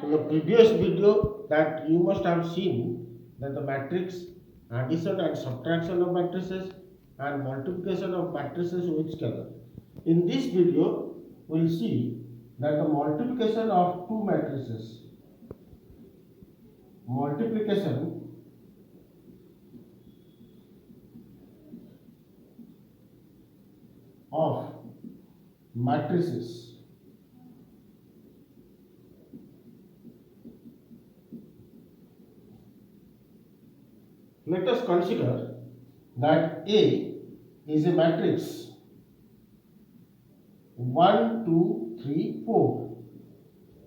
in the previous video that you must have seen that the matrix addition and subtraction of matrices and multiplication of matrices with scalar. In this video, we will see that the multiplication of two matrices, multiplication of matrices let us consider that A is a matrix 1, 2, 3, 4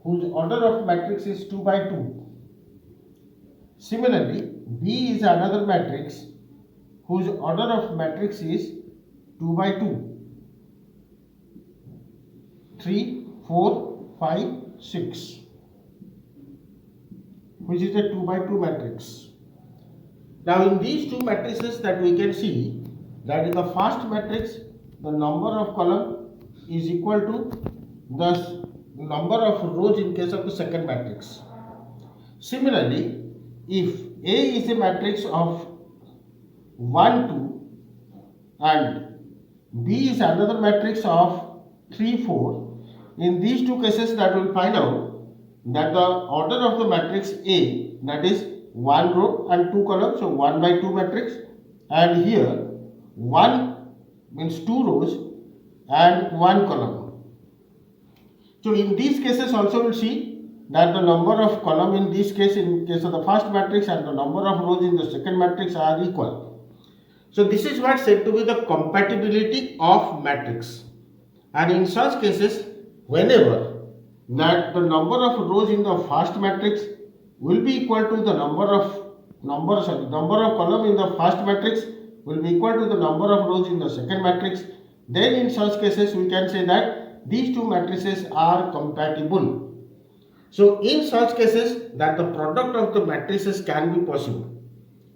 whose order of matrix is 2 by 2. Similarly, B is another matrix whose order of matrix is 2 by 2, 3, 4, 5, 6, which is a 2 by 2 matrix. Now in these two matrices that we can see that in the first matrix the number of column is equal to the number of rows in case of the second matrix. Similarly, if A is a matrix of 1, 2 and B is another matrix of 3, 4, in these two cases that we will find out that the order of the matrix A, that is 1 row and 2 columns, so 1 by 2 matrix, and here 1 means 2 rows and 1 column. So in these cases also we will see that the number of column in this case, in case of the first matrix, and the number of rows in the second matrix are equal. So this is what said to be the compatibility of matrix. And in such cases, whenever that the number of rows in the first matrix will be equal to the number of column in the first matrix will be equal to the number of rows in the second matrix, then in such cases we can say that these two matrices are compatible. So in such cases that the product of the matrices can be possible.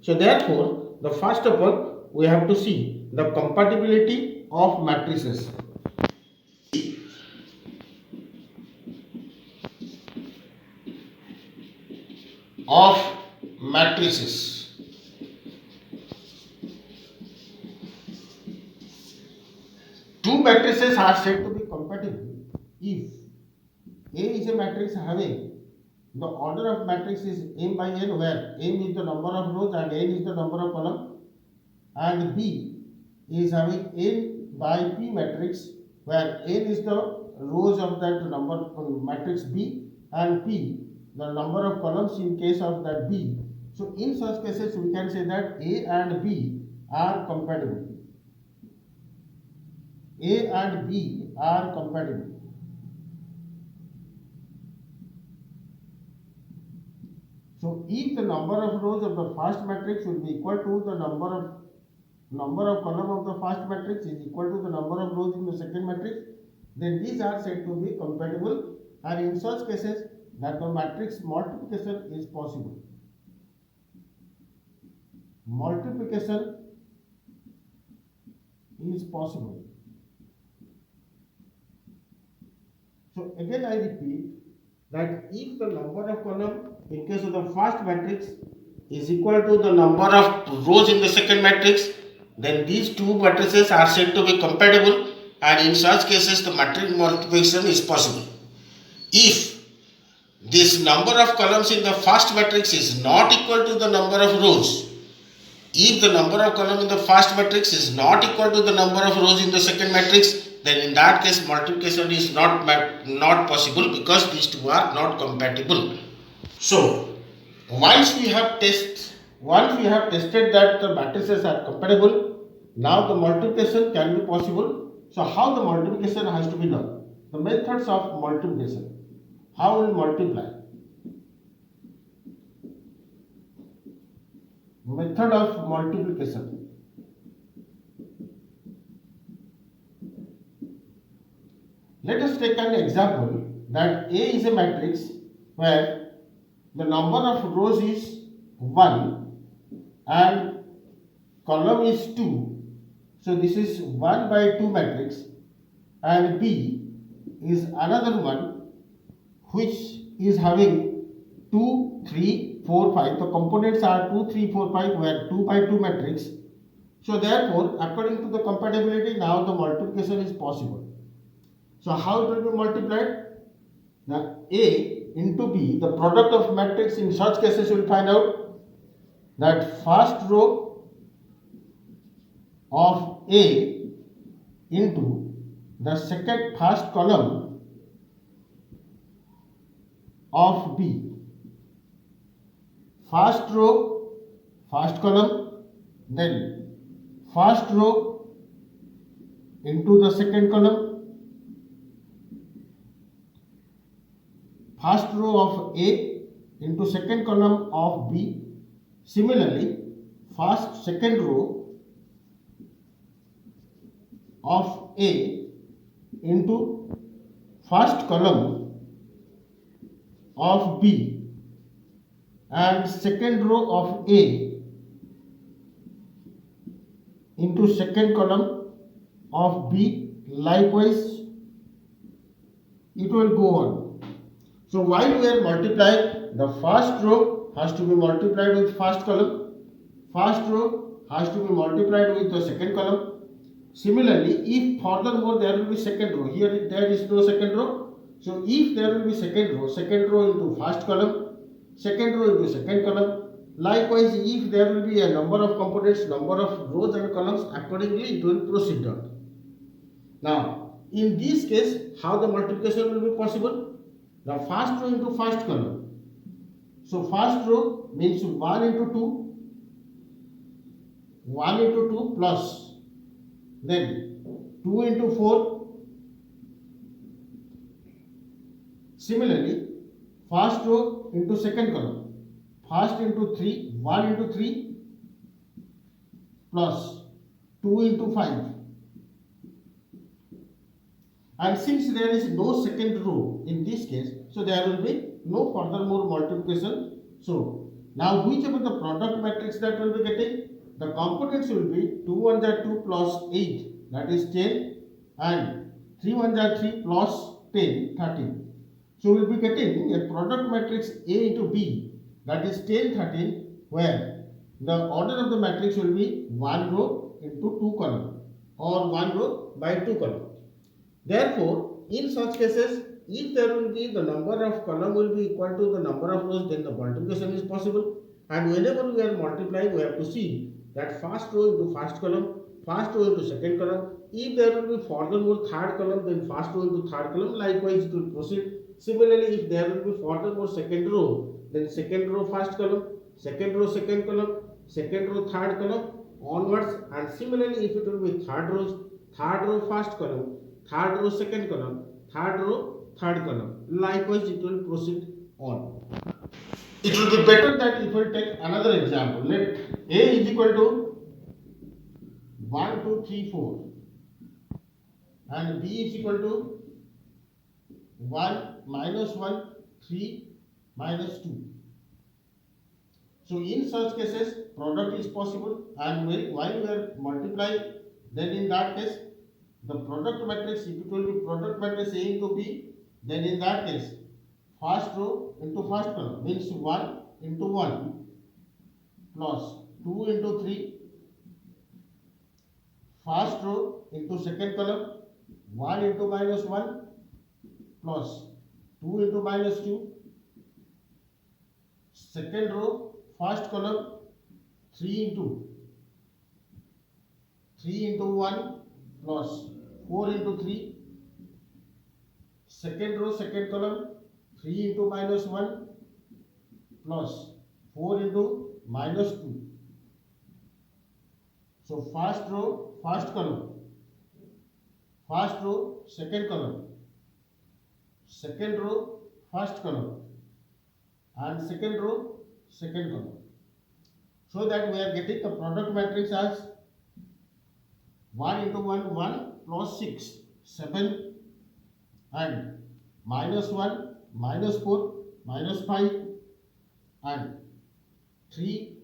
So therefore, the first of all we have to see the compatibility of matrices. Of matrices. Two matrices are said to be compatible if A is a matrix having the order of matrix is m by n, where m is the number of rows and n is the number of columns, and B is having n by p matrix where n is the rows of that number matrix B and p the number of columns in case of that B. So in such cases we can say that A and B are compatible. A and B are compatible. So if the number of rows of the first matrix will be equal to the number of column of the first matrix is equal to the number of rows in the second matrix, then these are said to be compatible, and in such cases that the matrix multiplication is possible. Multiplication is possible. So again I repeat that if the number of column in case of the first matrix is equal to the number of rows in the second matrix, then these two matrices are said to be compatible, and in such cases the matrix multiplication is possible. If this number of columns in the first matrix is not equal to the number of rows, if the number of columns in the first matrix is not equal to the number of rows in the second matrix, then in that case multiplication is not possible, because these two are not compatible. So once we have tested that the matrices are compatible, now the multiplication can be possible. So how the multiplication has to be done? The methods of multiplication. How will multiply? Method of multiplication. Let us take an example that A is a matrix where the number of rows is 1 and column is 2. So this is 1 by 2 matrix, and B is another one which is having 2, 3, 4, 5. The components are 2, 3, 4, 5 where 2 by 2 matrix. So therefore, according to the compatibility, now the multiplication is possible. So how it will be multiplied? Now A into B, the product of matrix in such cases you will find out that first row of A into the first column of B. First row, first column, then first row into the second column, first row of A into second column of B. Similarly, second row of A into first column of B and second row of A into second column of B. Likewise, it will go on. So while we are multiplying, the first row has to be multiplied with first column, first row has to be multiplied with the second column. Similarly, if furthermore there will be second row, here there is no second row. So if there will be second row into first column, second row into second column. Likewise, if there will be a number of components, number of rows and columns, accordingly it will proceed on. Now, in this case, how the multiplication will be possible? The first row into first column. So first row means 1 into 2, 1 into 2 plus, then 2 into 4. Similarly, first row into second column, first into 3, 1 into 3 plus 2 into 5. And since there is no second row in this case, so there will be no furthermore multiplication. So now whichever the product matrix that will be getting, the components will be 2 1 are 2 plus 8, that is 10, and 3 1 are 3 plus 10, 13. So we will be getting a product matrix A into B, that is 10, 13, where the order of the matrix will be 1 row into 2 column or 1 row by 2 column. Therefore, in such cases, if there will be the number of column will be equal to the number of rows, then the multiplication is possible. And whenever we are multiplying, we have to see that first row into first column, first row into second column. If there will be furthermore third column, then first row into third column. Likewise, it will proceed. Similarly, if there will be furthermore second row, then second row first column, second row second column, second row third column onwards. And similarly, if it will be third row first column, third row second column, third row third column. Likewise, it will proceed on. It will be better that if we take another example. Let A is equal to 1, 2, 3, 4 and B is equal to 1, minus 1, 3, minus 2. So in such cases, product is possible, and while we are multiplying, then in that case, the product matrix, if it will be product matrix A into B, then in that case, first row into first column means 1 into 1 plus 2 into 3, first row into second column, 1 into minus 1 plus 2 into minus 2, second row, first column, 3 into 1 plus 4 into 3, second row, second column, 3 into minus 1 plus 4 into minus 2. So first row, first column, first row, second column, second row, first column, and second row, second column. So that we are getting the product matrix as 1 into 1, 1 plus 6, 7, and minus 1, minus 4, minus 5, and 3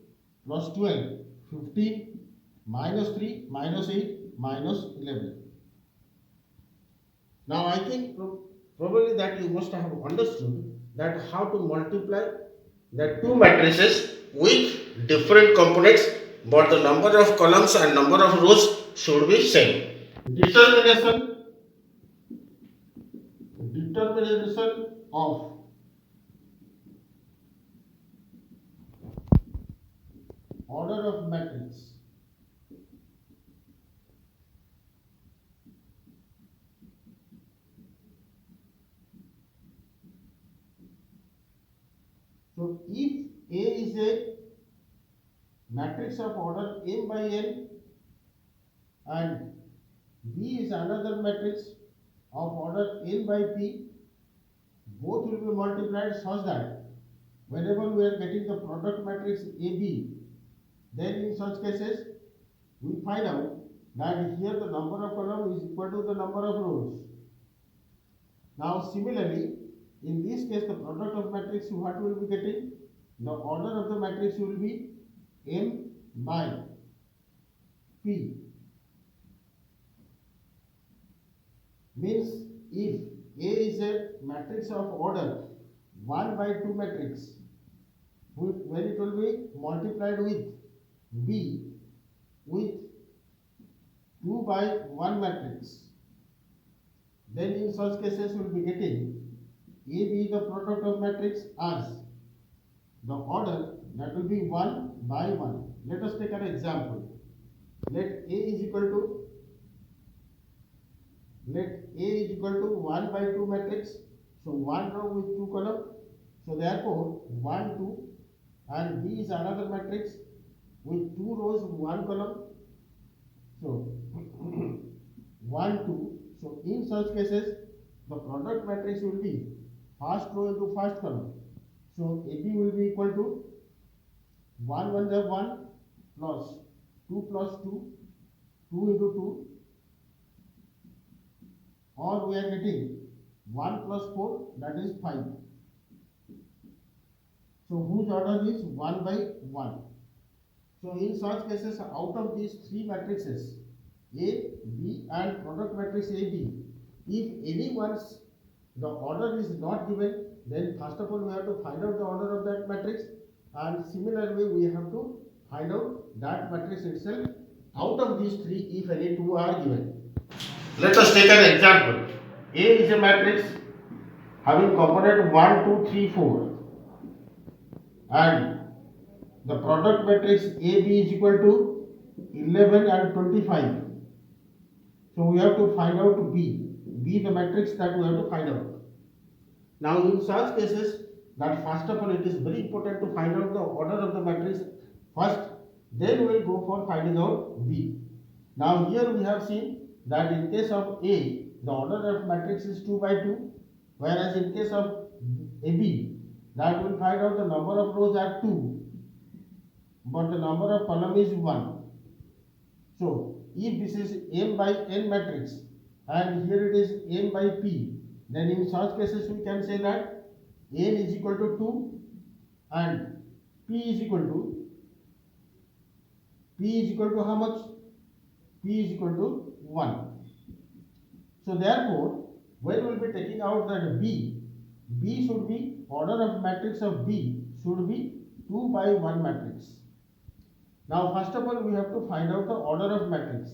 plus 12, 15, minus 3, minus 8, minus 11. Now I think probably that you must have understood that how to multiply the two matrices with different components, but the number of columns and number of rows should be same. Determination of order of matrix. So if A is a matrix of order m by n and B is another matrix of order n by p, both will be multiplied such that whenever we are getting the product matrix AB, then in such cases we find out that here the number of columns is equal to the number of rows. Now similarly, in this case the product of matrix what we will be getting? The order of the matrix will be m by p. Means if A is a matrix of order 1 by 2 matrix, when it will be multiplied with B with 2 by 1 matrix, then in such cases we will be getting A be the product of matrix as the order that will be 1 by 1. Let us take an example. Let A is equal to 1 by 2 matrix. So 1 row with 2 column. So therefore 1 2, and B is another matrix with 2 rows 1 column. So 1 2. So in such cases the product matrix will be first row into first column. So AB will be equal to 1 1 the 1 plus 2 plus 2, 2 into 2, or we are getting 1 plus 4, that is 5. So whose order is 1 by 1. So in such cases, out of these three matrices A, B and product matrix AB, if any one's the order is not given, then first of all we have to find out the order of that matrix, and similarly we have to find out that matrix itself out of these three if any two are given. Let us take an example. A is a matrix having component 1, 2, 3, 4 and the product matrix AB is equal to 11 and 25. So we have to find out B the matrix that we have to find out. Now in such cases, that first of all it is very important to find out the order of the matrix first, then we will go for finding out B. Now here we have seen that in case of A, the order of matrix is 2 by 2, whereas in case of AB, that we will find out the number of rows are 2, but the number of column is 1. So if this is M by N matrix and here it is M by P, then in such cases we can say that N is equal to 2 and P is equal to how much? P is equal to 1. So therefore, when we will be taking out that B should be, order of matrix of B should be 2 by 1 matrix. Now first of all we have to find out the order of matrix.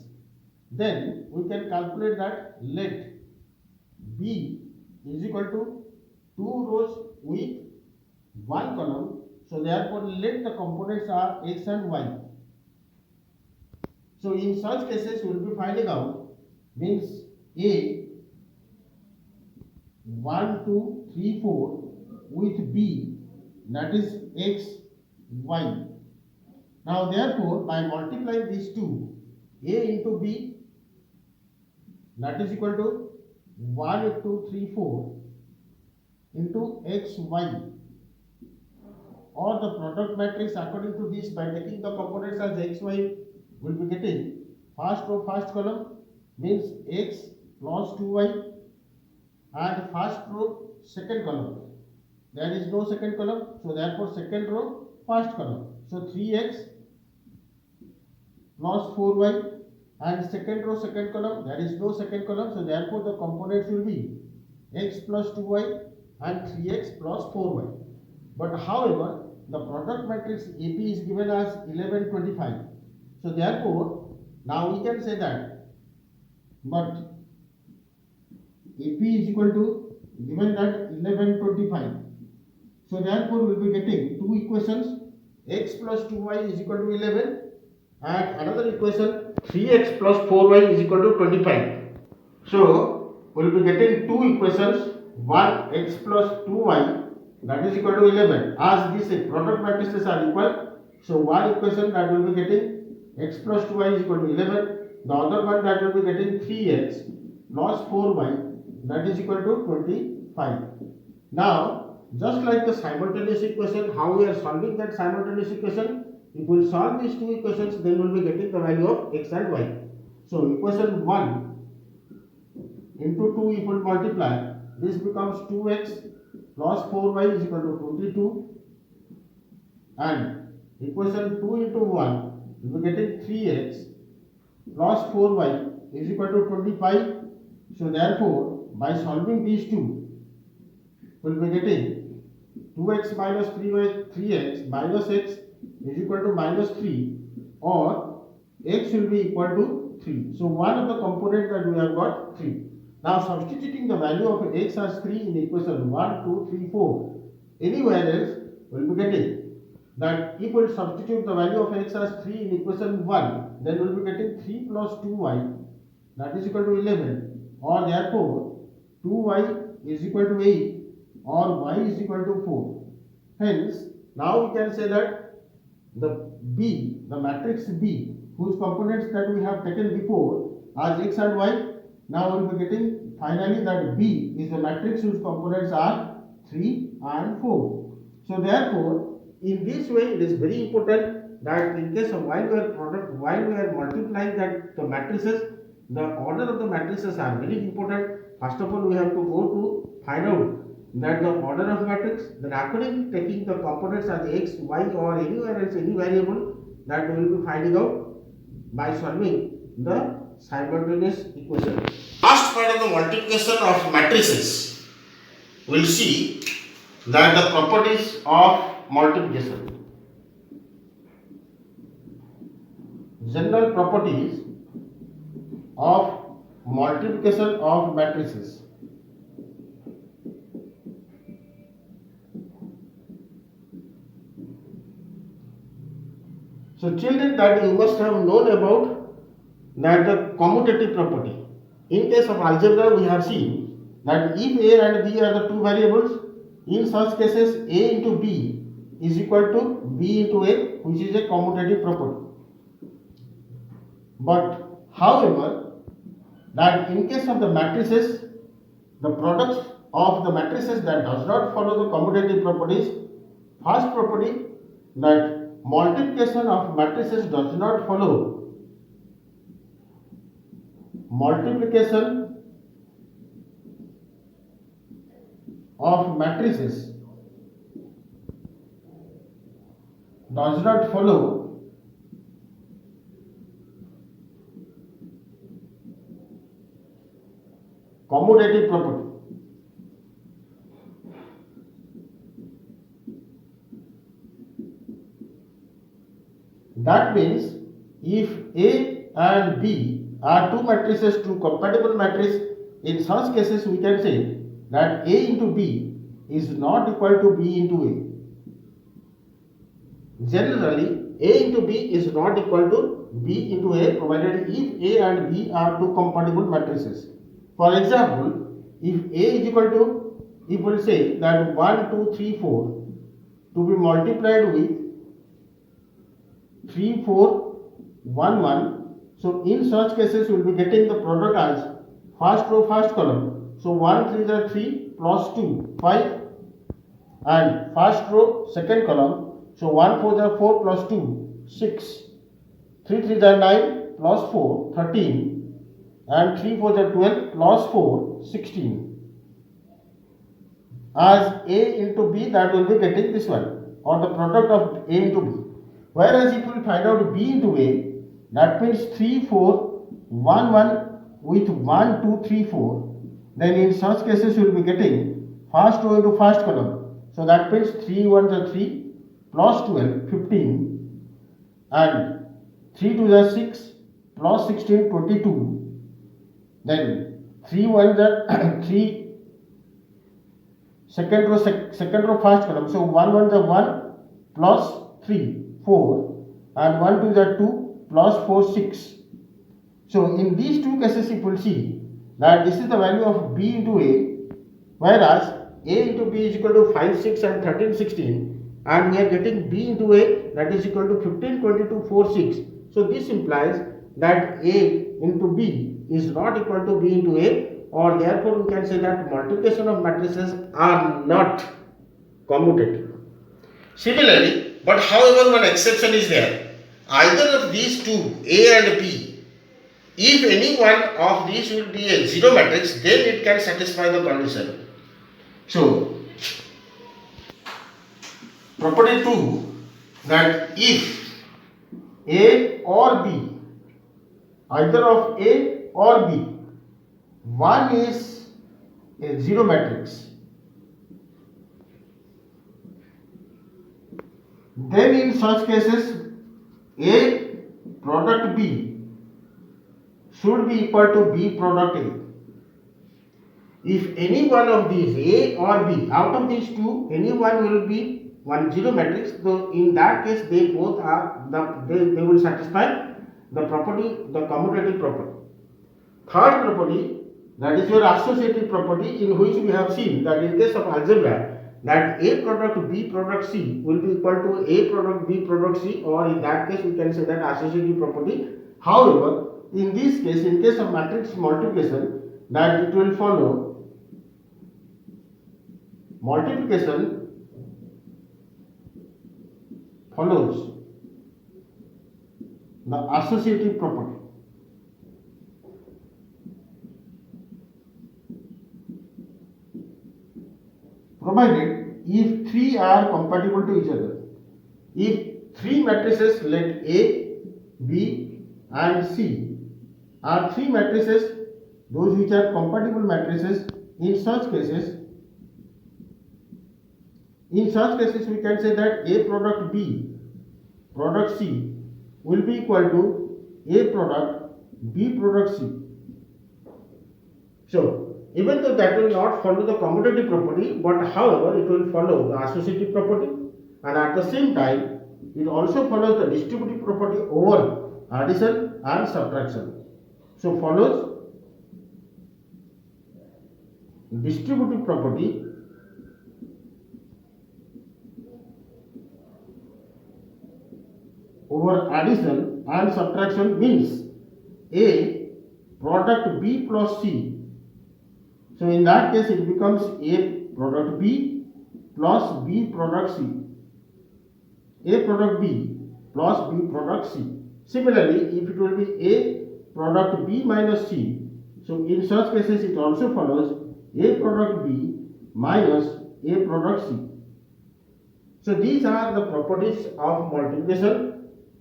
Then we can calculate that let B is equal to 2 rows with 1 column. So therefore let the components are X and Y. So in such cases we will be finding out means A 1 2 3 4 with B, that is X Y. Now therefore by multiplying these two, A into B, that is equal to 1 2 3 4 into X Y, or the product matrix according to this by taking the components as X Y will be getting first row first column means X plus 2Y, and first row second column, there is no second column, so therefore second row first column, so 3X plus 4Y, and second row second column, there is no second column, so therefore the components will be X plus 2Y and 3X plus 4Y. But however, the product matrix AP is given as 11, 25. So therefore, now we can say that, but AP is equal to given that 11, 25. So therefore, we will be getting two equations, x plus 2y is equal to 11 and another equation 3x plus 4y is equal to 25. So we will be getting two equations, one x plus 2y that is equal to 11. As these product matrices are equal, so one equation that will be getting x plus 2y is equal to 11. The other one that will be getting 3x plus 4y that is equal to 25. Now, just like the simultaneous equation, how we are solving that simultaneous equation? If we solve these two equations, then we will be getting the value of x and y. So, equation 1 into 2 if we multiply, this becomes 2x plus 4y is equal to 22, and equation 2 into 1 we will be getting 3x plus 4y is equal to 25. So, therefore, by solving these two, we will be getting 2x minus 3x minus x is equal to minus 3, or x will be equal to 3. So, one of the components that we have got 3. Now, substituting the value of x as 3 in equation 1, 2, 3, 4, anywhere else, we will be getting that if we substitute the value of x as 3 in equation 1, then we will be getting 3 plus 2y that is equal to 11, or therefore 2y is equal to 8 or y is equal to 4. Hence, now we can say that the B, the matrix B, whose components that we have taken before as x and y, now we will be getting finally that B is the matrix whose components are 3 and 4. So therefore, in this way it is very important that in case of while we are multiplying that the matrices, the order of the matrices are very important. First of all, we have to go to find out that the order of matrix, then according taking the components as x, y or anywhere else any variable, that we will be finding out by solving the simultaneous equation. Last part of the multiplication of matrices, we will see that the properties of multiplication. General properties of multiplication of matrices. So children, that you must have known about that the commutative property. In case of algebra, we have seen that if a and b are the two variables, in such cases a into b is equal to b into a, which is a commutative property. But however, that in case of the matrices, the products of the matrices that does not follow the commutative properties, first property, that multiplication of matrices does not follow multiplication of matrices does not follow commutative property. That means if A and B are two matrices, two compatible matrices, in such cases we can say that A into B is not equal to B into A. Generally, A into B is not equal to B into A, provided if A and B are two compatible matrices. For example, if A is equal to, if we say that 1, 2, 3, 4 to be multiplied with 3, 4, 1, 1. So in such cases, we will be getting the product as first row, first column. So 1, 3 is 3 plus 2, 5. And first row, second column. So 1, 4 is 4 plus 2, 6. 3, 3 is 9 plus 4, 13. And 3, 4 is 12 plus 4, 16. As A into B, that will be getting this one, or the product of A into B. Whereas if we find out B into A, that means 3, 4, 1, 1 with 1, 2, 3, 4. Then in such cases, you will be getting first row into first column. So that means 3 1s are 3 plus 12, 15, and 3 to the 6 plus 16, 22. Then 3 1 the 3 second row first column. So 1 1 the 1 plus 3 4, and 1 2 the 2 plus 4 6. So in these two cases you will see that this is the value of b into a, whereas a into b is equal to 5 6 and 13 16, and we are getting b into a, that is equal to 15 22 4 6. So this implies that a into b is not equal to b into a, or therefore we can say that multiplication of matrices are not commutative. Similarly, but however, one exception is there. Either of these two, A and B, if any one of these will be a zero matrix, then it can satisfy the condition. So, property 2, that if A or B, either of A or B, one is a zero matrix, then in such cases A product B should be equal to B product A. If any one of these, A or B, out of these two, any one will be one zero matrix, so in that case they both are they will satisfy the property, the commutative property. Third property, that is your associative property, in which we have seen that in case of algebra, that A product B product C will be equal to A product B product C, or in that case we can say that associative property. However, in this case, in case of matrix multiplication, that it will follow multiplication follows the associative property. Provided if three are compatible to each other. If three matrices, let A, B and C are three matrices, those which are compatible matrices, in such cases we can say that A product B product C will be equal to A product B product C. So even though that will not follow the commutative property, but however it will follow the associative property, and at the same time it also follows the distributive property over addition and subtraction. So follows distributive property over addition and subtraction, means A product B plus C. So in that case it becomes A product B plus B product C. A product B plus B product C. Similarly, if it will be A product B minus C, so in such cases it also follows A product B minus A product C. So these are the properties of multiplication,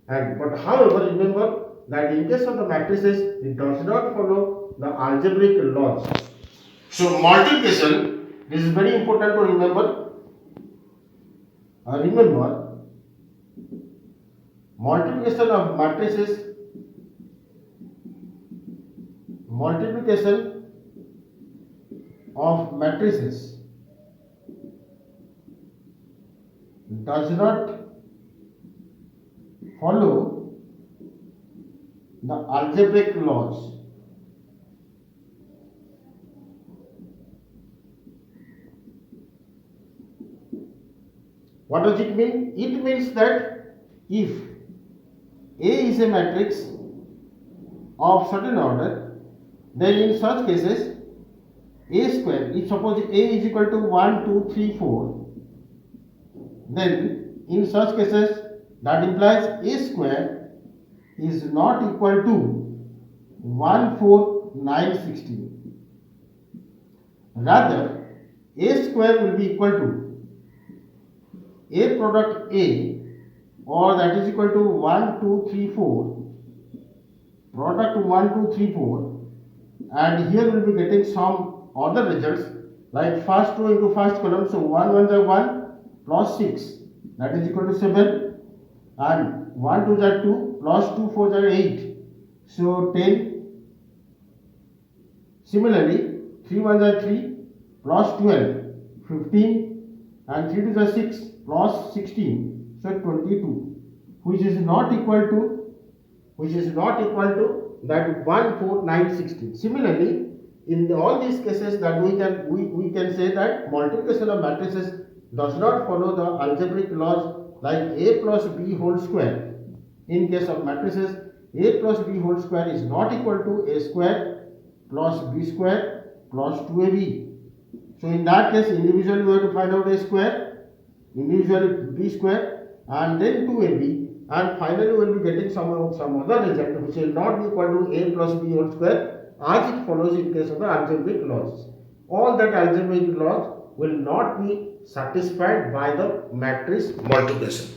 and but however remember that in case of the matrices it does not follow the algebraic laws. So multiplication, this is very important to remember. Remember, multiplication of matrices, does not follow the algebraic laws. What does it mean? It means that if A is a matrix of certain order, then in such cases A square, if suppose A is equal to 1, 2, 3, 4, then in such cases that implies A square is not equal to 1, 4, 9, 16. Rather, A square will be equal to A product A, or that is equal to 1, 2, 3, 4, product 1, 2, 3, 4, and here we will be getting some other results like first row into first column, so 1 1 is 1 plus 6, that is equal to 7, and 1 2 are 2 plus 2 4 are 8, so 10. Similarly, 3 1 are 3 plus 12, 15, and 3 2 are 6 plus 16, so 22, which is not equal to that 1 4 9 16. Similarly, in all these cases that we can say that multiplication of matrices does not follow the algebraic laws like a plus b whole square. In case of matrices, a plus b whole square is not equal to a square plus b square plus 2ab. So in that case, individually we have to find out a square, individually b square, and then 2ab, and finally we will be getting some other result which will not be equal to a plus b whole square as it follows in case of the algebraic laws. All that algebraic laws will not be satisfied by the matrix multiplication.